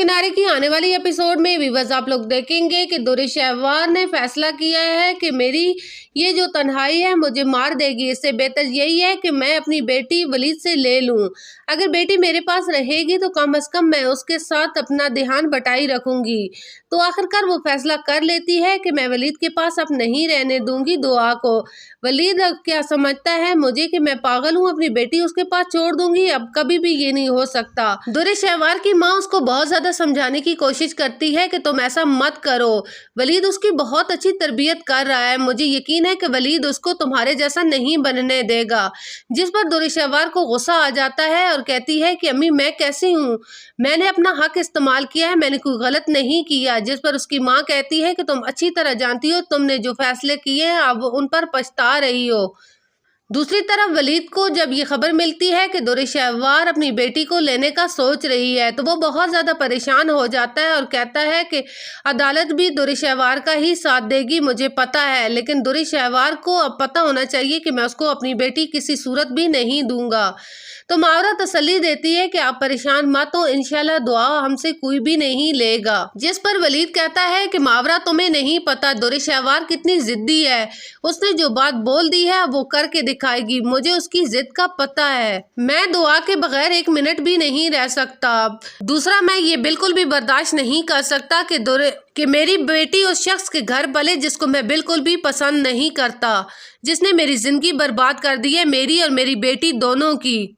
किनारे की आने वाली एपिसोड में व्यूअर्स आप लोग देखेंगे कि दुर्र शहवार ने फैसला किया है कि मेरी ये जो तन्हाई है मुझे मार देगी। इससे बेहतर यही है कि मैं अपनी बेटी वलीद से ले लूं। अगर बेटी मेरे पास रहेगी तो कम से कम मैं उसके साथ अपना ध्यान बटाई रखूंगी। तो आखिरकार वो फैसला कर लेती है कि मैं वलीद के पास अब नहीं रहने दूंगी दुआ को। वलीद अब क्या समझता है मुझे कि मैं पागल हूँ, अपनी बेटी उसके पास छोड़ दूंगी। अब कभी भी ये नहीं हो सकता। दुर्र शहवार की माँ उसको बहुत ज्यादा समझाने की कोशिश करती है कि तुम ऐसा मत करो। वलीद उसकी बहुत अच्छी तरबियत कर रहा है, मुझे यकीन है कि वलीद उसको तुम्हारे जैसा नहीं बनने देगा। जिस पर दुर्र शहवार को गुस्सा आ जाता है और कहती है कि अम्मी मैं कैसी हूँ, मैंने अपना हक इस्तेमाल किया है, मैंने कोई गलत नहीं किया। जिस पर उसकी माँ कहती है कि तुम अच्छी तरह जानती हो तुमने जो फैसले किए हैं अब उन पर पछता रही हो। दूसरी तरफ वलीद को जब ये खबर मिलती है कि दुर्र शहवार अपनी बेटी को लेने का सोच रही है तो वो बहुत ज़्यादा परेशान हो जाता है और कहता है कि अदालत भी दुर्र शहवार का ही साथ देगी, मुझे पता है, लेकिन दुर्र शहवार को अब पता होना चाहिए कि मैं उसको अपनी बेटी किसी सूरत भी नहीं दूंगा। तो मावरा तसल्ली देती है कि आप परेशान मत हो, इंशाल्लाह दुआ हमसे कोई भी नहीं लेगा। जिस पर वलीद कहता है कि मावरा तुम्हें नहीं पता दुर्र शहवार कितनी जिद्दी है, उसने जो बात बोल दी है वो करके दिखाएगी, मुझे उसकी जिद का पता है, मैं दुआ के बगैर एक मिनट भी नहीं रह सकता। दूसरा, मैं ये बिल्कुल भी बर्दाश्त नहीं कर सकता कि मेरी बेटी उस शख्स के घर पले जिसको मैं बिल्कुल भी पसंद नहीं करता, जिसने मेरी जिंदगी बर्बाद कर दी है, मेरी और मेरी बेटी दोनों की।